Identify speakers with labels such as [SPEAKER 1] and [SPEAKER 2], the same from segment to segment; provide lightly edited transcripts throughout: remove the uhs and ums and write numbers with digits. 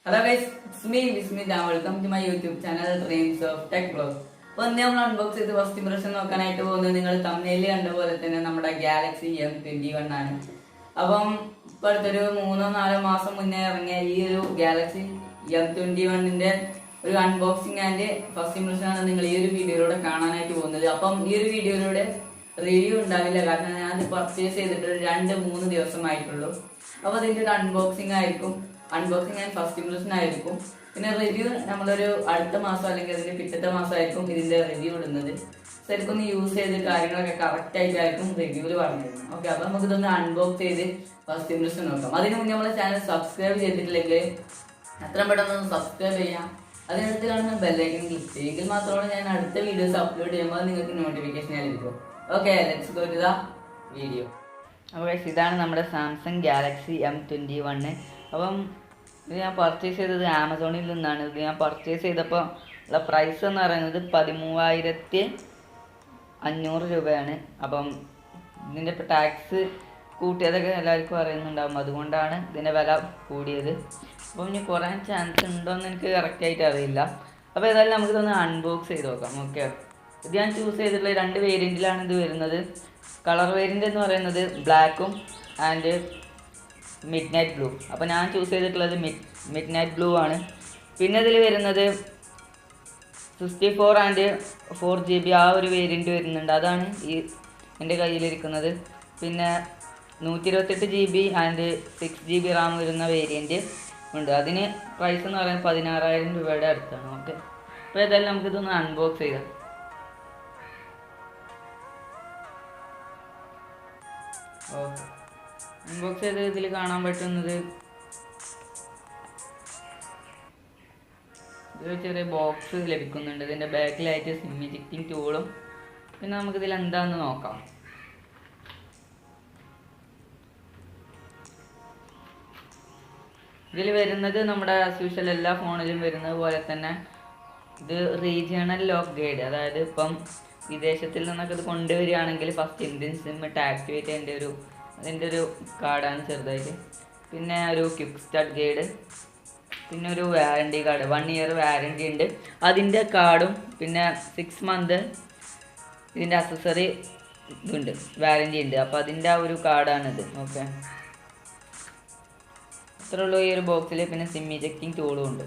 [SPEAKER 1] Hello guys, it's me Vismita. Welcome to my YouTube channel Dreams of Tech Vlog. അപ്പോൾ ഇന്ന് നമ്മൾ unbox ചെയ്ത് first impression നോക്കാനായിട്ട് പോകുന്നത് നിങ്ങൾ തമ്മിൽ കണ്ട പോലെ തന്നെ നമ്മുടെ ഗാലക്സി M21 ആണ്. അപ്പം ഇപ്പോൾ അടുത്തൊരു 3-4 മാസം മുന്നേ ഇറങ്ങിയ ഈ ഒരു ഗാലക്സി M21ന്റെ ഒരു അൺബോക്സിങ് ആൻഡ് ഫസ്റ്റ് ഇംപ്രഷൻ ആണ് നിങ്ങൾ ഈ ഒരു വീഡിയോയിലൂടെ കാണാനായിട്ട് പോകുന്നത്. അപ്പം ഈ ഒരു വീഡിയോയിലൂടെ റിവ്യൂ ഉണ്ടാവില്ല, കാരണം ഞാൻ പർച്ചേസ് ചെയ്തിട്ട് 2-3 ദിവസമായിട്ടുള്ളൂ. അപ്പോൾ അതിൻ്റെ ഒരു അൺബോക്സിങ് ആയിരിക്കും, അൺബോക്സിങ് ആൻഡ് ഫസ്റ്റ് ഇംപ്രഷൻ ആയിരിക്കും. പിന്നെ റിവ്യൂ നമ്മളൊരു അടുത്ത മാസം അല്ലെങ്കിൽ അതിന്റെ പിറ്റത്തെ മാസമായിരിക്കും ഇതിന്റെ റിവ്യൂ ഇടുന്നത്. ശരിക്കും ഒന്ന് യൂസ് ചെയ്ത് കാര്യങ്ങളൊക്കെ കറക്റ്റ് ആയിട്ടായിരിക്കും റിവ്യൂല് പറഞ്ഞിരുന്നത്. ഓക്കെ, അപ്പൊ നമുക്ക് ഇതൊന്ന് അൺബോക്സ് ചെയ്ത് ഫസ്റ്റ് ഇംപ്രഷൻ നോക്കാം. അതിന് മുന്നേ നമ്മളെ ചാനൽ സബ്സ്ക്രൈബ് ചെയ്തിട്ടില്ലെങ്കിൽ എത്രയും പെട്ടെന്ന് ഒന്ന് സബ്സ്ക്രൈബ് ചെയ്യാം. അതിനടുത്ത് കാണുന്ന ബെല്ലൈക്കൻ ക്ലിക്ക് ചെയ്യെങ്കിൽ മാത്രമാണ് ഞാൻ അടുത്ത വീഡിയോസ് അപ്ലോഡ് ചെയ്യുമ്പോൾ നിങ്ങൾക്ക് നോട്ടിഫിക്കേഷൻ ലഭിക്കും. Okay, let's go to the video. അപ്പോൾ ഇതാണ് നമ്മുടെ സാംസങ് ഗാലക്സി M21. അപ്പം ഇത് ഞാൻ പർച്ചേസ് ചെയ്തത് ആമസോണിൽ നിന്നാണ്. ഇത് ഞാൻ പർച്ചേസ് ചെയ്തപ്പോൾ ഉള്ള പ്രൈസ് എന്ന് പറയുന്നത് 13,500 രൂപയാണ്. അപ്പം ഇതിൻ്റെ ഇപ്പോൾ ടാക്സ് കൂട്ടിയതൊക്കെ എല്ലാവർക്കും അറിയുന്നുണ്ടാകും, അതുകൊണ്ടാണ് ഇതിൻ്റെ വില കൂടിയത്. അപ്പം ഇനി കുറയാൻ ചാൻസ് ഉണ്ടോയെന്ന് എനിക്ക് കറക്റ്റായിട്ട് അറിയില്ല. അപ്പോൾ ഏതായാലും നമുക്കിതൊന്ന് അൺബോക്സ് ചെയ്ത് നോക്കാം. ഓക്കെ, ഇത് ഞാൻ ചൂസ് ചെയ്തിട്ടുള്ള 2 വേരിയൻറ്റിലാണ് ഇത് വരുന്നത്. കളർ വേരിയൻ്റ് എന്ന് പറയുന്നത് ബ്ലാക്കും ആൻഡ് മിഡ് നൈറ്റ് ബ്ലൂ. അപ്പോൾ ഞാൻ ചൂസ് ചെയ്തിട്ടുള്ളത് മിഡ് നൈറ്റ് ബ്ലൂ ആണ്. പിന്നെ ഇതിൽ വരുന്നത് 64 ആൻഡ് 4 GB ആ ഒരു വേരിയൻറ്റ് വരുന്നുണ്ട്, അതാണ് ഈ എൻ്റെ കയ്യിലിരിക്കുന്നത്. പിന്നെ 128 GB ആൻഡ് 6 GB റാം വരുന്ന വേരിയൻറ്റ് ഉണ്ട്. അതിന് പ്രൈസ് എന്ന് പറയുന്നത് 16,000 രൂപയുടെ അടുത്താണ്. ഓക്കെ, അപ്പോൾ ഏതായാലും നമുക്കിതൊന്ന് അൺബോക്സ് ചെയ്യാം. ഓക്കെ, അൺബോക്സ് ചെയ്ത് ഇതിൽ കാണാൻ പറ്റുന്നത് ഒരു ചെറിയ ബോക്സ് ലഭിക്കുന്നുണ്ട്. ഇതിൻ്റെ ബാക്കിലായിട്ട് സിം ഇജക്റ്റിംഗ് ടൂളും. പിന്നെ നമുക്കിതിൽ എന്താണെന്ന് നോക്കാം. ഇതിൽ വരുന്നത് നമ്മുടെ ആസ് യൂഷ്വൽ എല്ലാ ഫോണിലും വരുന്നത് പോലെ തന്നെ ഇത് റീജിയണൽ ലോക്ക് ഗൈഡ്, അതായത് ഇപ്പം വിദേശത്തിൽ നിന്നൊക്കെ ഇത് കൊണ്ടുവരികയാണെങ്കിൽ ഫസ്റ്റ് ഇന്ത്യൻ സിം ആക്ടിവേറ്റ് ചെയ്യേണ്ട അതിൻ്റെ ഒരു കാർഡാണ് ചെറുതായിട്ട്. പിന്നെ ഒരു ക്വിക്ക് സ്റ്റാർട്ട് ഗൈഡ്, പിന്നെ ഒരു വാറണ്ടി കാർഡ്, 1 ഇയർ വാറണ്ടി ഉണ്ട് അതിൻ്റെ കാർഡും. പിന്നെ 6 മന്ത് ഇതിൻ്റെ അക്സസറി ഇതുണ്ട്, വാറണ്ടി ഉണ്ട്. അപ്പോൾ അതിൻ്റെ ആ ഒരു കാർഡാണിത്. ഓക്കെ, അത്രേ ഉള്ളൂ ഈ ഒരു ബോക്സിൽ. പിന്നെ സിം ഇജക്റ്റിംഗ് ടൂളും ഉണ്ട്.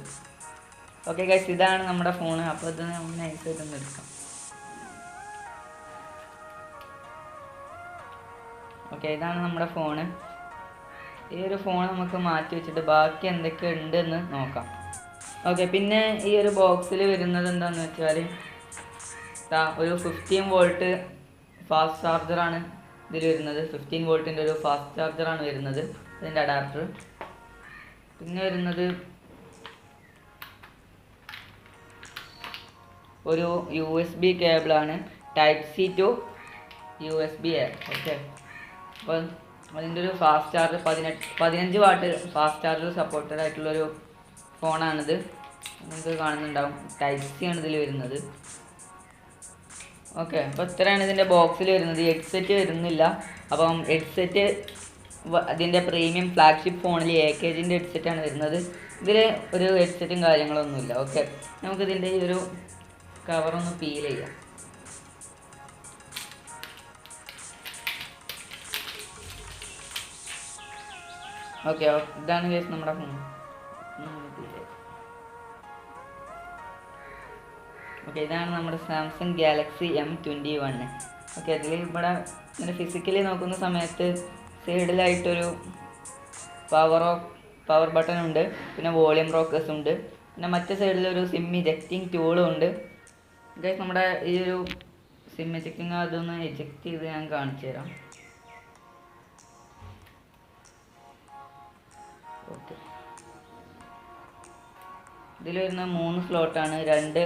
[SPEAKER 1] ഓക്കെ ഗൈസ്, ഇതാണ് നമ്മുടെ ഫോണ്. അപ്പോൾ ഇത് നമ്മൾ നൈസായിട്ടൊന്ന് എടുക്കാം. ഓക്കെ, ഇതാണ് നമ്മുടെ ഫോണ്. ഈ ഒരു ഫോൺ നമുക്ക് മാറ്റി വെച്ചിട്ട് ബാക്കി എന്തൊക്കെ ഉണ്ടെന്ന് നോക്കാം. ഓക്കെ, പിന്നെ ഈ ഒരു ബോക്സിൽ വരുന്നത് എന്താണെന്ന് വെച്ചാൽ ഒരു 15 വോൾട്ട് ഫാസ്റ്റ് ചാർജറാണ് ഇതിൽ വരുന്നത്. 15 വോൾട്ടിൻ്റെ ഒരു ഫാസ്റ്റ് ചാർജറാണ് വരുന്നത്, അതിൻ്റെ അഡാപ്റ്റർ. പിന്നെ വരുന്നത് ഒരു USB കേബിളാണ്, Type-C to USB-A. Okay, അപ്പോൾ അതിൻ്റെ ഒരു fast charge 15 what fast charger supported ആയിട്ടുള്ളൊരു ഫോണാണിത്. നിങ്ങൾക്ക് കാണുന്നുണ്ടാവും, Type-C ആണ് ഇതിൽ വരുന്നത്. ഓക്കെ, അപ്പോൾ ഇത്രയാണ് ഇതിൻ്റെ ബോക്സിൽ വരുന്നത്. ഹെഡ്സെറ്റ് വരുന്നില്ല. അപ്പം ഹെഡ്സെറ്റ് അതിൻ്റെ പ്രീമിയം ഫ്ലാഗ്ഷിപ്പ് ഫോണിൽ AKGൻ്റെ ഹെഡ്സെറ്റാണ് വരുന്നത്. ഇതിൽ ഒരു ഹെഡ്സെറ്റും കാര്യങ്ങളൊന്നുമില്ല. ഓക്കെ, നമുക്കിതിൻ്റെ ഈ ഒരു കവറൊന്ന് പീൽ ചെയ്യാം. ഓക്കെ, ഇതാണ് കേസ് നമ്മുടെ ഫോൺ. ഓക്കെ, ഇതാണ് നമ്മുടെ സാംസങ് ഗാലക്സി M21. ഓക്കെ, അതിൽ ഇവിടെ ഇങ്ങനെ ഫിസിക്കലി നോക്കുന്ന സമയത്ത് സൈഡിലായിട്ടൊരു പവർ ബട്ടൺ ഉണ്ട്, പിന്നെ വോളിയം റോക്കേഴ്സ് ഉണ്ട്, പിന്നെ മറ്റേ സൈഡിലൊരു സിം ഇജക്റ്റിംഗ് ടൂളും ഉണ്ട്. ഗൈസ്, നമ്മുടെ ഈ ഒരു സിം ഇജക്റ്റിംഗ് അതൊന്ന് എജക്റ്റ് ചെയ്ത് ഞാൻ കാണിച്ചു തരാം. ഓക്കെ, ഇതിൽ വരുന്ന 3 സ്ലോട്ടാണ്. 2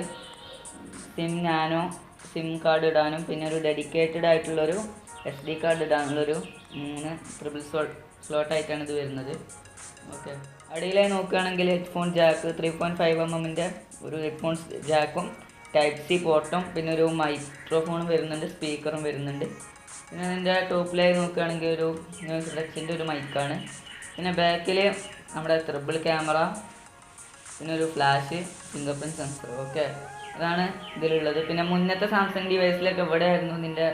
[SPEAKER 1] സിം നാനോ സിം കാർഡ് ഇടാനും പിന്നെ ഒരു ഡെഡിക്കേറ്റഡ് ആയിട്ടുള്ളൊരു SD കാർഡ് ഇടാനുള്ളൊരു 3 ട്രിപ്പിൾ സ്ലോട്ടായിട്ടാണ് ഇത് വരുന്നത്. ഓക്കെ, അടിയിലായി നോക്കുകയാണെങ്കിൽ ഹെഡ്ഫോൺ ജാക്ക് 3.5 mm ഒരു ഹെഡ്ഫോൺസ് ജാക്കും Type-C പോർട്ടും പിന്നെ ഒരു മൈക്രോഫോണും വരുന്നുണ്ട്, സ്പീക്കറും വരുന്നുണ്ട്. പിന്നെ അതിൻ്റെ ടോപ്പിലായി നോക്കുകയാണെങ്കിൽ ഒരു നോയ്സ് റിഡക്ഷൻ്റെ ഒരു മൈക്കാണ്. പിന്നെ ബാക്കിൽ നമ്മുടെ ട്രിപ്പിൾ ക്യാമറ പിന്നെ ഒരു flash, finger print sensor. Okay, അതാണ് ഇതിലുള്ളത്. പിന്നെ മുന്നത്തെ സാംസങ് ഡിവൈസിലൊക്കെ ഇവിടെ ആയിരുന്നു ഇതിൻ്റെ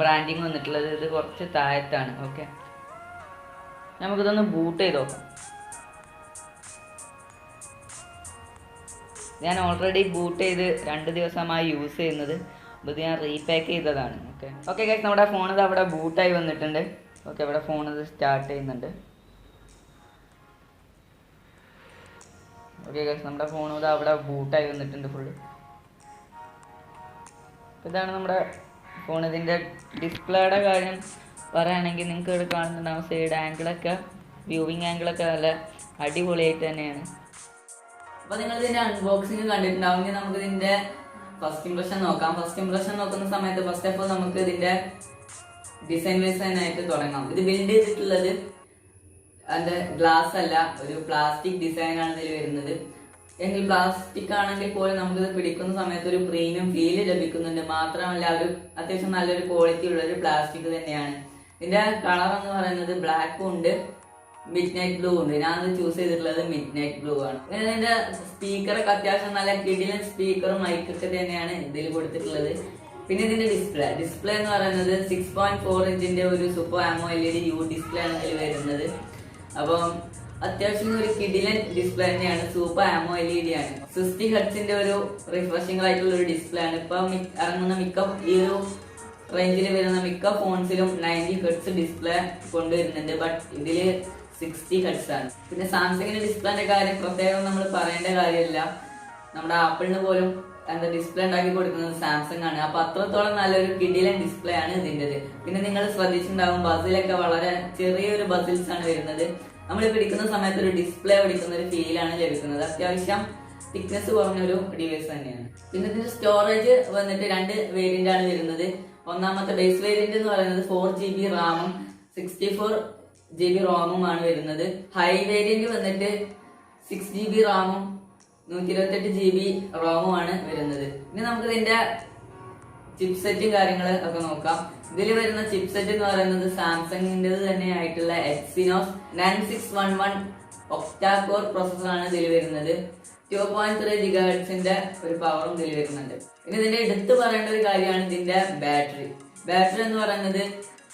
[SPEAKER 1] ബ്രാൻഡിങ് വന്നിട്ടുള്ളത്. ഇത് കുറച്ച് താഴത്താണ്. ഓക്കെ, നമുക്കിതൊന്ന് ബൂട്ട് ചെയ്ത് നോക്കാം. ഞാൻ ഓൾറെഡി ബൂട്ട് ചെയ്ത് 2 ദിവസമായി യൂസ് ചെയ്യുന്നത്. അപ്പോൾ ഇത് ഞാൻ റീപാക്ക് ചെയ്തതാണ്. ഓക്കെ ഗൈസ്, നമ്മുടെ ഫോൺ ഇത് അവിടെ ബൂട്ടായി വന്നിട്ടുണ്ട്. ഓക്കെ, അവിടെ ഫോൺ ഇത് സ്റ്റാർട്ട് ചെയ്യുന്നുണ്ട്. ഓക്കെ ഗൈസ്, നമ്മുടെ ഫോൺ ഇത് അവിടെ ബൂട്ടായി വന്നിട്ടുണ്ട് ഫുള്ള്. ഇതാണ് നമ്മുടെ ഫോൺ. ഇതിൻ്റെ ഡിസ്പ്ലേയുടെ കാര്യം പറയുകയാണെങ്കിൽ നിങ്ങൾക്ക് ഇവിടെ കാണുന്നുണ്ടാവും സൈഡ് ആംഗിളൊക്കെ, വ്യൂവിങ് ആംഗിളൊക്കെ നല്ല അടിപൊളിയായിട്ട് തന്നെയാണ്. അപ്പോൾ നിങ്ങൾ ഇതിൻ്റെ അൺബോക്സിങ് കണ്ടിട്ടുണ്ടാവും. ഇനി നമുക്ക് ഇതിൻ്റെ ഫസ്റ്റ് ഇംപ്രഷൻ നോക്കാം. ഫസ്റ്റ് ഇംപ്രഷൻ നോക്കുന്ന സമയത്ത് ഫസ്റ്റ് ഓഫ് ഓൾ നമുക്ക് ഇതിൻ്റെ ഡിസൈൻ ആയിട്ട് തുടങ്ങാം. ഇത് ബിൽഡ് ചെയ്തിട്ടുള്ളത് അതിൻ്റെ ഗ്ലാസ് അല്ല, ഒരു പ്ലാസ്റ്റിക് ഡിസൈനാണ് ഇതിൽ വരുന്നത്. എങ്കിൽ പ്ലാസ്റ്റിക് ആണെങ്കിൽ പോലും നമുക്കിത് പിടിക്കുന്ന സമയത്ത് ഒരു പ്രീമിയം ഫീല് ലഭിക്കുന്നുണ്ട്. മാത്രമല്ല ഒരു അത്യാവശ്യം നല്ലൊരു ക്വാളിറ്റി ഉള്ള ഒരു പ്ലാസ്റ്റിക് തന്നെയാണ്. ഇതിന്റെ കളർ എന്ന് പറയുന്നത് ബ്ലാക്കും ഉണ്ട്, മിഡ് നൈറ്റ് ബ്ലൂ ഉണ്ട്. ഞാനത് ചൂസ് ചെയ്തിട്ടുള്ളത് മിഡ് നൈറ്റ് ബ്ലൂ ആണ്. പിന്നെ ഇതിന്റെ സ്പീക്കറൊക്കെ അത്യാവശ്യം നല്ല കിടിലൻ സ്പീക്കറും മൈക്കൊക്കെ തന്നെയാണ് ഇതിൽ കൊടുത്തിട്ടുള്ളത്. പിന്നെ ഇതിന്റെ ഡിസ്പ്ലേ എന്ന് പറയുന്നത് 6.4 ഇഞ്ചിന്റെ ഒരു സൂപ്പർ AMOLED യു ഡിസ്പ്ലേ ആണ് ഇതിൽ വരുന്നത്. അപ്പം അത്യാവശ്യം ഒരു കിടിലൻ ഡിസ്പ്ലേ തന്നെയാണ്, സൂപ്പർ AMOLED ആണ്. 60 ഹെർട്സിന്റെ ഒരു റിഫ്രഷിംഗ് ആയിട്ടുള്ള ഒരു ഡിസ്പ്ലേ ആണ്. ഇപ്പൊ ഇറങ്ങുന്ന ഈ ഒരു റേഞ്ചിൽ വരുന്ന മിക്ക ഫോൺസിലും 90 ഹെർട്സ് ഡിസ്പ്ലേ കൊണ്ടുവരുന്നുണ്ട്. ബട്ട് ഇതില് 60 ഹെർട്സ് ആണ്. പിന്നെ സാംസങ്ങിന്റെ ഡിസ്പ്ലേന്റെ കാര്യം പ്രത്യേകം നമ്മൾ പറയേണ്ട കാര്യമില്ല. നമ്മുടെ ആപ്പിളിന് പോലും എന്താ ഡിസ്പ്ലേ ഉണ്ടാക്കി കൊടുക്കുന്നത് സാംസങ് ആണ്. അപ്പൊ അത്രത്തോളം നല്ലൊരു കിടിലൻ ഡിസ്പ്ലേ ആണ് ഇതിൻ്റെത്. പിന്നെ നിങ്ങൾ ശ്രദ്ധിച്ചിട്ടുണ്ടാവും ബസിലൊക്കെ വളരെ ചെറിയൊരു ബസിൽസ് ആണ് വരുന്നത്. നമ്മൾ പിടിക്കുന്ന സമയത്ത് ഒരു ഡിസ്പ്ലേ പിടിക്കുന്ന ഒരു ഫീലാണ് ലഭിക്കുന്നത്. അത്യാവശ്യം തിക്നെസ് കുറഞ്ഞൊരു ഡിവൈസ് തന്നെയാണ്. പിന്നെ ഇതിന്റെ സ്റ്റോറേജ് വന്നിട്ട് 2 വേരിയന്റ് ആണ് വരുന്നത്. ഒന്നാമത്തെ ബേസ് വേരിയന്റ് എന്ന് പറയുന്നത് 4GB റാമും 64GB റോമുമാണ് വരുന്നത്. ഹൈ വേരിയന്റ് വന്നിട്ട് 6GB റാമും 128GB റോമുമാണ് വരുന്നത്. ഇനി നമുക്ക് ഇതിന്റെ ചിപ്സെറ്റും കാര്യങ്ങളും ഒക്കെ നോക്കാം. ഇതിൽ വരുന്ന ചിപ്സെറ്റ് എന്ന് പറയുന്നത് സാംസങ്ങിൻ്റെത് തന്നെ ആയിട്ടുള്ള എക്സിനോസ് 9611 ഒക്ടാ-കോർ പ്രോസസ്സറാണ് ഇതിൽ വരുന്നത്. 2.3 GHz ഒരു പവറും ഇതിൽ വരുന്നുണ്ട്. ഇനി ഇതിന്റെ എടുത്തു പറയേണ്ട ഒരു കാര്യമാണ് ഇതിന്റെ ബാറ്ററി എന്ന് പറയുന്നത്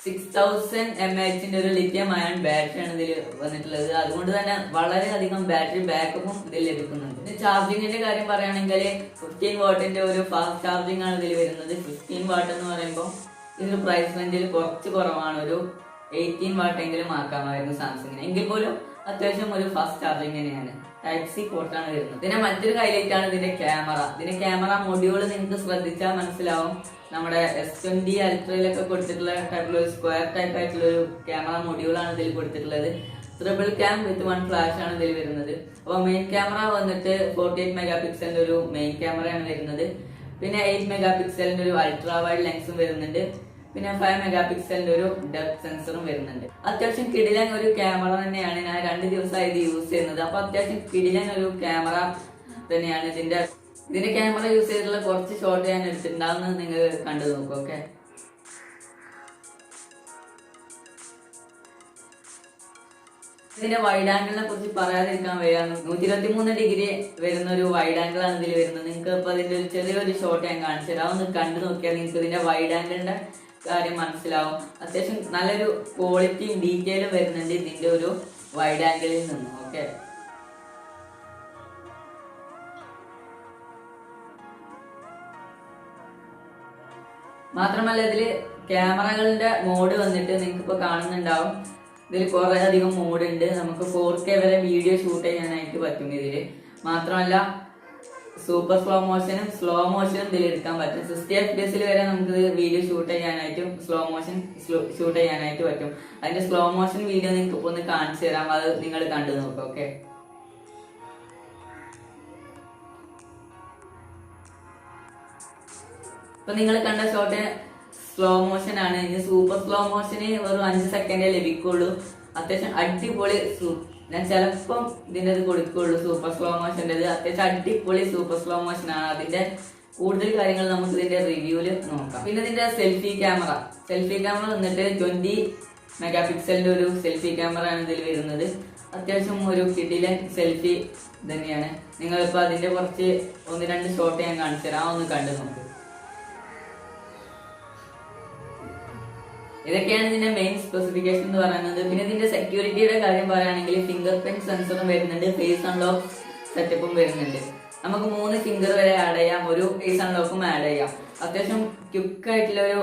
[SPEAKER 1] 6000 mAh ഒരു ലിഥിയം അയൺ ബാറ്ററിയാണ് ഇതിൽ വന്നിട്ടുള്ളത്. അതുകൊണ്ട് തന്നെ വളരെയധികം ബാറ്ററി ബാക്കപ്പും ഇതിൽ ലഭിക്കുന്നുണ്ട്. ഇനി ചാർജിങ്ങിന്റെ കാര്യം പറയുകയാണെങ്കിൽ 15 വാട്ടിന്റെ ഒരു ഫാസ്റ്റ് ചാർജിങ് ആണ് ഇതിൽ വരുന്നത്. 15 വാട്ട് എന്ന് പറയുമ്പോൾ ഇതിന്റെ പ്രൈസ് റേഞ്ചിൽ കുറച്ച് കുറവാണ്. ഒരു 18 വാട്ടെങ്കിലും ആക്കാമായിരുന്നു സാംസങ്ങിന്. എങ്കിൽ പോലും അത്യാവശ്യം ഒരു ഫാസ്റ്റ് ചാർജിങ് തന്നെയാണ്. Type-C പോർട്ടാണ് വരുന്നത്. ഇതിന്റെ മറ്റൊരു ഹൈലൈറ്റ് ആണ് ഇതിന്റെ ക്യാമറ. ഇതിന്റെ ക്യാമറ മൊഡ്യൂൾ നിങ്ങൾക്ക് ശ്രദ്ധിച്ചാൽ മനസ്സിലാവും. നമ്മുടെ S20 അൾട്രയിലൊക്കെ കൊടുത്തിട്ടുള്ള ടൈപ്പിലുള്ള ഒരു സ്ക്വയർ ടൈപ്പ് ആയിട്ടുള്ള ഒരു ക്യാമറ മൊഡ്യൂളാണ് ഇതിൽ കൊടുത്തിട്ടുള്ളത്. ട്രിപ്പിൾ ക്യാം വിത്ത് 1 ഫ്ലാഷ് ആണ് ഇതിൽ വരുന്നത്. അപ്പോൾ മെയിൻ ക്യാമറ വന്നിട്ട് 48 MP ഒരു മെയിൻ ക്യാമറയാണ് വരുന്നത്. പിന്നെ 8 MP ഒരു അൾട്രാ വൈഡ് ലെൻസും വരുന്നുണ്ട്. പിന്നെ 5 MP ഒരു ഡെപ്ത് സെൻസറും വരുന്നുണ്ട്. അത്യാവശ്യം കിടിലൻ ഒരു ക്യാമറ തന്നെയാണ്. ഞാൻ 2 ദിവസമായി ഇത് യൂസ് ചെയ്യുന്നത്. അപ്പൊ അത്യാവശ്യം കിടിലൻ ഒരു ക്യാമറ തന്നെയാണ്. ഇതിന്റെ ക്യാമറ യൂസ് ചെയ്തിട്ടുള്ള കുറച്ച് ഷോട്ട് ഞാൻ എടുത്തിട്ടുണ്ടാവുന്നത് നിങ്ങൾ കണ്ടു നോക്കും. ഓക്കെ, ഇതിന്റെ വൈഡ് ആംഗിളിനെ കുറിച്ച് പറയാതിരിക്കാൻ വയ്യ. 123 ഡിഗ്രി വരുന്ന ഒരു വൈഡ് ആംഗിൾ ആണ് ഇതിൽ വരുന്നത്. നിങ്ങൾക്ക് ഇപ്പൊ അതിന്റെ ഒരു ചെറിയൊരു ഷോട്ട് ഞാൻ കാണിച്ചു തരാം. അതൊന്ന് കണ്ടു നോക്കിയാൽ നിങ്ങൾക്ക് ഇതിന്റെ വൈഡ് ആംഗിളിന്റെ കാര്യം മനസ്സിലാവും. അത്യാവശ്യം നല്ലൊരു ക്വാളിറ്റിയും ഡീറ്റെയിലും വരുന്നുണ്ട് ഇതിന്റെ ഒരു വൈഡ് ആംഗിളിൽ നിന്ന്. ഓക്കെ, മാത്രമല്ല ഇതില് ക്യാമറകളുടെ മോഡ് വന്നിട്ട് നിങ്ങൾക്ക് ഇപ്പൊ കാണുന്നുണ്ടാവും. ഇതിൽ കുറെ അധികം മോഡ് ഉണ്ട്. നമുക്ക് 4K വരെ വീഡിയോ ഷൂട്ട് ചെയ്യാനായിട്ട് പറ്റും ഇതില്. മാത്രമല്ല സൂപ്പർ സ്ലോ മോഷനും ഇതിൽ എടുക്കാൻ പറ്റും. 60 FPS വരെ നമുക്ക് വീഡിയോ ഷൂട്ട് ചെയ്യാനായിട്ടും സ്ലോ മോഷൻ ഷൂട്ട് ചെയ്യാനായിട്ട് പറ്റും. അതിന്റെ സ്ലോ മോഷൻ വീഡിയോ നിങ്ങൾക്ക് ഇപ്പൊ ഒന്ന് കാണിച്ചു തരാം. അത് നിങ്ങൾ കണ്ടു നോക്കാം. ഓക്കെ, ഇപ്പൊ നിങ്ങൾ കണ്ട ഷോട്ട് സ്ലോ മോഷൻ ആണ്. ഇനി സൂപ്പർ സ്ലോ മോഷന് വെറും 5 സെക്കൻഡേ ലഭിക്കുള്ളൂ. അത്യാവശ്യം അടിപൊളി ഞാൻ ചിലപ്പം ഇതിൻ്റെ ഇത് കൊടുക്കുള്ളൂ സൂപ്പർ സ്ലോ മോഷൻ്റെ. അത്യാവശ്യം അടിപൊളി സൂപ്പർ സ്ലോ മോഷൻ ആണ്. അതിന്റെ കൂടുതൽ കാര്യങ്ങൾ നമുക്ക് ഇതിന്റെ റിവ്യൂല് നോക്കാം. പിന്നെ ഇതിന്റെ സെൽഫി ക്യാമറ വന്നിട്ട് 20 മെഗാ പിക്സലിന്റെ ഒരു സെൽഫി ക്യാമറ ആണ് ഇതിൽ വരുന്നത്. അത്യാവശ്യം ഒരു കിടിലൻ സെൽഫി തന്നെയാണ്. നിങ്ങളിപ്പോ അതിന്റെ കുറച്ച് 1-2 ഷോട്ട് ഞാൻ കാണിച്ചു തരാം, ഒന്ന് കണ്ടു നോക്ക്. ഇതൊക്കെയാണ് ഇതിന്റെ മെയിൻ സ്പെസിഫിക്കേഷൻ എന്ന് പറയുന്നത്. പിന്നെ ഇതിന്റെ സെക്യൂരിറ്റിയുടെ കാര്യം പറയുകയാണെങ്കിൽ ഫിംഗർ പ്രിന്റ് സെൻസറും വരുന്നുണ്ട്, ഫേസ് അൺലോക്ക് സെറ്റപ്പും വരുന്നുണ്ട്. നമുക്ക് 3 ഫിംഗർ വരെ ആഡ് ചെയ്യാം, ഒരു ഫേസ് അൺലോക്കും ആഡ് ചെയ്യാം. അത്യാവശ്യം ക്വിക്ക് ആയിട്ടുള്ള ഒരു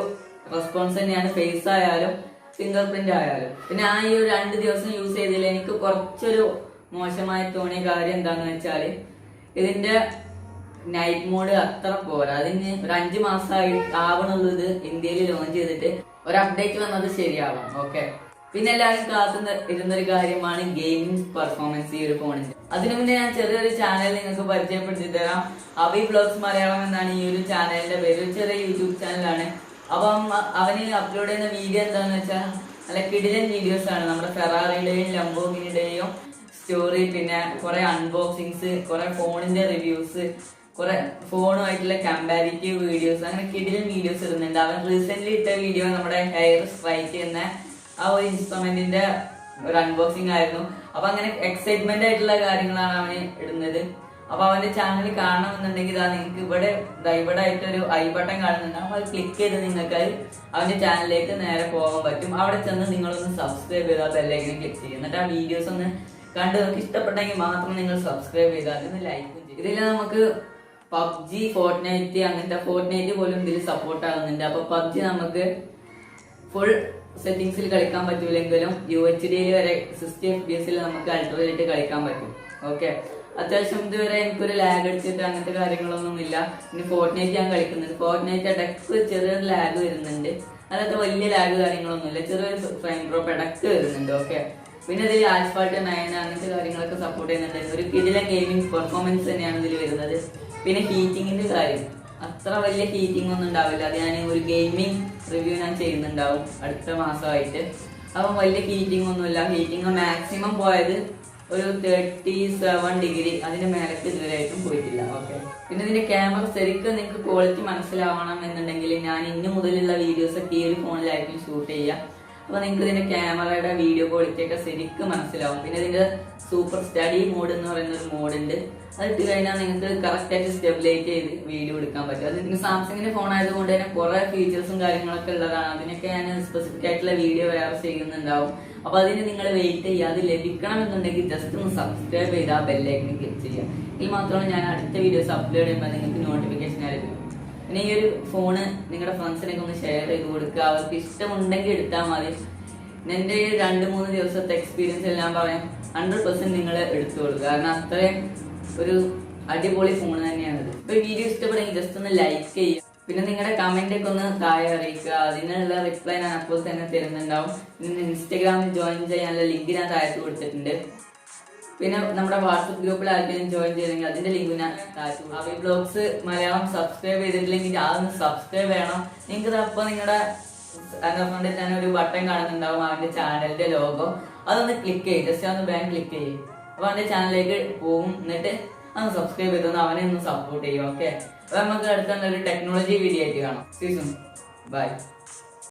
[SPEAKER 1] റെസ്പോൺസ് തന്നെയാണ്, ഫേസ് ആയാലും ഫിംഗർ പ്രിന്റ് ആയാലും. പിന്നെ ആ ഈ ഒരു 2 ദിവസം യൂസ് ചെയ്തതിൽ എനിക്ക് കുറച്ചൊരു മോശമായി തോന്നിയ കാര്യം എന്താന്ന് വെച്ചാല് ഇതിന്റെ നൈറ്റ് മോഡ് അത്ര പോരാ. അതിന് ഒരു 5 മാസമായി ആവണുള്ളൂ ഇത് ഇന്ത്യയിൽ ലോഞ്ച് ചെയ്തിട്ട്. ഒരു അപ്ഡേറ്റ് വന്നത് ശരിയാവാം. ഓക്കെ, പിന്നെ എല്ലാവരും കാത്തുന്ന ഇരുന്നൊരു കാര്യമാണ് ഗെയിമിംഗ് പെർഫോമൻസ് ഈ ഒരു ഫോണിന്റെ. അതിനു മുന്നേ ഞാൻ ചെറിയൊരു ചാനൽ നിങ്ങൾക്ക് പരിചയപ്പെടുത്തി തരാം. അബി ബ്ലോഗ്സ് മലയാളം എന്നാണ് ഈ ഒരു ചാനലിന്റെ പേര്. ഒരു ചെറിയ യൂട്യൂബ് ചാനലാണ്. അപ്പം അവന് അപ്ലോഡ് ചെയ്യുന്ന വീഡിയോ എന്താന്ന് വെച്ചാൽ നല്ല കിടിലൻ വീഡിയോസ് ആണ്. നമ്മുടെ ഫെറാറിയുടെയും ലംബോർഗിനിയുടെയും സ്റ്റോറി, പിന്നെ കുറെ അൺബോക്സിങ്സ്, കുറെ ഫോണിന്റെ റിവ്യൂസ്, കുറെ ഫോണുമായിട്ടുള്ള കമ്പാരിറ്റീവ് വീഡിയോസ്, അങ്ങനെ കിടിലൻ വീഡിയോസ് ഇടുന്നുണ്ട്. അവൻ റീസെന്റ് ഇട്ട വീഡിയോ നമ്മുടെ ഹെയർ സ്ട്രൈക്ക് എന്ന ആ ഒരു ഇൻസ്ട്രുമെന്റിന്റെ ഒരു അൺബോക്സിംഗ് ആയിരുന്നു. അപ്പൊ അങ്ങനെ എക്സൈറ്റ്മെന്റ് ആയിട്ടുള്ള കാര്യങ്ങളാണ് അവന് ഇടുന്നത്. അപ്പൊ അവന്റെ ചാനൽ കാണണമെന്നുണ്ടെങ്കിൽ നിങ്ങൾക്ക് ഇവിടെ ആയിട്ടൊരു ഐ ബട്ടൺ കാണുന്നുണ്ട്. അപ്പൊ അത് ക്ലിക്ക് ചെയ്ത് നിങ്ങൾക്ക് അവന്റെ ചാനലിലേക്ക് നേരെ പോകാൻ പറ്റും. അവിടെ ചെന്ന് നിങ്ങളൊന്ന് സബ്സ്ക്രൈബ് ചെയ്താൽ ബെല്ലൈക്കൺ ക്ലിക്ക് ചെയ്യും. എന്നിട്ട് ആ വീഡിയോസ് ഒന്ന് കണ്ട് നിങ്ങൾക്ക് ഇഷ്ടപ്പെട്ടെങ്കിൽ മാത്രം നിങ്ങൾ സബ്സ്ക്രൈബ് ചെയ്താൽ ഒന്ന് ലൈക്കും ചെയ്യും. ഇതിൽ നമുക്ക് പബ്ജി, ഫോർട്ട്നൈറ്റ്, അങ്ങനത്തെ ഫോർട്ട്നൈറ്റ് പോലും ഇതിൽ സപ്പോർട്ട് ആകുന്നുണ്ട്. അപ്പൊ പബ്ജി നമുക്ക് ഫുൾ സെറ്റിംഗ്സിൽ കളിക്കാൻ പറ്റൂലെങ്കിലും UHD വരെ 60 FPS നമുക്ക് അൾട്രയിലിട്ട് കളിക്കാൻ പറ്റും. ഓക്കെ, അത്യാവശ്യം ഇതുവരെ എനിക്കൊരു ലാഗ് അടിച്ചിട്ട് അങ്ങനത്തെ കാര്യങ്ങളൊന്നും ഇല്ല. ഇനി ഫോർട്ട്നൈറ്റ് ഞാൻ കളിക്കുന്നത്. ഫോർട്ട്നൈറ്റ് ഇടയ്ക്ക് ചെറിയൊരു ലാഗ് വരുന്നുണ്ട്, അല്ലാത്ത വലിയ ലാഗ് കാര്യങ്ങളൊന്നുമില്ല. ചെറിയൊരു ഫ്രെയിം ഡ്രോപ്പ് ഇടയ്ക്ക് വരുന്നുണ്ട്. ഓക്കെ, പിന്നെ ഇതിൽ ആസ്ഫാൾട്ട് 9 അങ്ങനത്തെ കാര്യങ്ങളൊക്കെ സപ്പോർട്ട് ചെയ്യുന്നുണ്ട്. ഒരു കിടിലൻ ഗെയിമിംഗ് പെർഫോമൻസ് തന്നെയാണ് ഇതിൽ വരുന്നത്. പിന്നെ ഹീറ്റിങ്ങിന്റെ കാര്യം അത്ര വലിയ ഹീറ്റിംഗ് ഒന്നും ഉണ്ടാവില്ല. അത് ഞാൻ ഒരു ഗെയിമിംഗ് റിവ്യൂ ഞാൻ ചെയ്യുന്നുണ്ടാവും അടുത്ത മാസമായിട്ട്. അപ്പം വലിയ ഹീറ്റിംഗ് ഒന്നുമില്ല. ഹീറ്റിംഗ് മാക്സിമം പോയത് ഒരു 37 ഡിഗ്രി, അതിന്റെ മേലക്ക് ഇതുവരെയായിട്ടും പോയിട്ടില്ല. ഓക്കെ, പിന്നെ ഇതിന്റെ ക്യാമറ ശരിക്കും നിങ്ങൾക്ക് ക്വാളിറ്റി മനസ്സിലാവണം എന്നുണ്ടെങ്കിൽ ഞാൻ ഇന്നു മുതലുള്ള വീഡിയോസ് ഒക്കെ ഈ ഒരു ഫോണിലായിരിക്കും ഷൂട്ട് ചെയ്യുക. അപ്പൊ നിങ്ങൾക്ക് ഇതിന്റെ ക്യാമറയുടെ വീഡിയോ ക്വാളിറ്റി ഒക്കെ ശരിക്കും മനസ്സിലാവും. പിന്നെ ഇതിന്റെ സൂപ്പർ സ്റ്റഡി മോഡ് എന്ന് പറയുന്ന ഒരു മോഡ് ഉണ്ട്. അത് ഇട്ട് കഴിഞ്ഞാൽ നിങ്ങൾക്ക് കറക്റ്റ് ആയിട്ട് സ്റ്റെബിലൈറ്റ് ചെയ്ത് വീഡിയോ എടുക്കാൻ പറ്റും. അത് നിങ്ങൾക്ക് സാംസങ്ങിന്റെ ഫോൺ ആയതുകൊണ്ട് തന്നെ കുറെ ഫീച്ചേഴ്സും കാര്യങ്ങളൊക്കെ ഉള്ളതാണ്. അതിനൊക്കെ ഞാൻ സ്പെസിഫിക് ആയിട്ടുള്ള വീഡിയോ വേറെ ചെയ്യുന്നുണ്ടാവും. അപ്പൊ അതിന് നിങ്ങൾ വെയിറ്റ് ചെയ്യുക. അത് ലഭിക്കണം എന്നുണ്ടെങ്കിൽ ജസ്റ്റ് ഒന്ന് സബ്സ്ക്രൈബ് ചെയ്താൽ ബെല്ലൈക്കൺ ക്ലിക്ക് ചെയ്യുക. ഇതിൽ മാത്രമാണ് ഞാൻ അടുത്ത വീഡിയോസ് അപ്ലോഡ് ചെയ്യുമ്പോൾ നിങ്ങൾക്ക് നോട്ടിഫിക്കേഷൻ ലഭിക്കും. പിന്നെ ഈ ഒരു ഫോണ് നിങ്ങളുടെ ഫ്രണ്ട്സിനൊക്കെ ഒന്ന് ഷെയർ ചെയ്ത് കൊടുക്കുക. അവർക്ക് ഇഷ്ടമുണ്ടെങ്കിൽ എടുത്താൽ മതി. എന്റെ 2-3 ദിവസത്തെ എക്സ്പീരിയൻസ് എല്ലാം പറയാം, 100% നിങ്ങൾ എടുത്തു കൊടുക്കുക. കാരണം അത്രയും ഒരു അടിപൊളി ഫോൺ തന്നെയാണിത്. ഇപ്പൊ വീഡിയോ ഇഷ്ടപ്പെടുമെങ്കിൽ ജസ്റ്റ് ഒന്ന് ലൈക്ക് ചെയ്യുക. പിന്നെ നിങ്ങളുടെ കമന്റ് ഒക്കെ ഒന്ന് താഴെ അറിയിക്കുക. അതിനുള്ള റിപ്ലൈ ഞാൻ അപ്പോൾ തന്നെ തരുന്നുണ്ടാവും. പിന്നെ ഇൻസ്റ്റാഗ്രാമിൽ ജോയിൻ ചെയ്യാനുള്ള ലിങ്ക് ഞാൻ താഴത്ത് കൊടുത്തിട്ടുണ്ട്. പിന്നെ നമ്മുടെ വാട്സപ്പ് ഗ്രൂപ്പിൽ ആർക്കെങ്കിലും ജോയിൻ ചെയ്തെങ്കിൽ അതിന്റെ ലിങ്ക് ഞാൻ താഴത്ത്. അബി ബ്ലോഗ്സ് മലയാളം സബ്സ്ക്രൈബ് ചെയ്തിട്ടില്ലെങ്കിൽ അതൊന്ന് സബ്സ്ക്രൈബ് ചെയ്യണം. നിങ്ങൾക്ക് അപ്പോൾ നിങ്ങളുടെ ഫ്രണ്ടിൽ തന്നെ ഒരു ബട്ടൺ കാണുന്നുണ്ടാവും, അവന്റെ ചാനലിന്റെ ലോഗോ. അതൊന്ന് ക്ലിക്ക് ചെയ്യും, ജസ്റ്റ് ഒന്ന് ബാങ്ക് ക്ലിക്ക് ചെയ്യും. അപ്പൊ അവന്റെ ചാനലിലേക്ക് പോകും. എന്നിട്ട് അന്ന് സബ്സ്ക്രൈബ് ചെയ്തൊന്ന് അവനെ ഒന്ന് സപ്പോർട്ട് ചെയ്യും. ഓക്കെ, അപ്പൊ നമുക്ക് അടുത്ത ഒരു ടെക്നോളജി വീഡിയോ ആയിട്ട് കാണാം. See soon, by.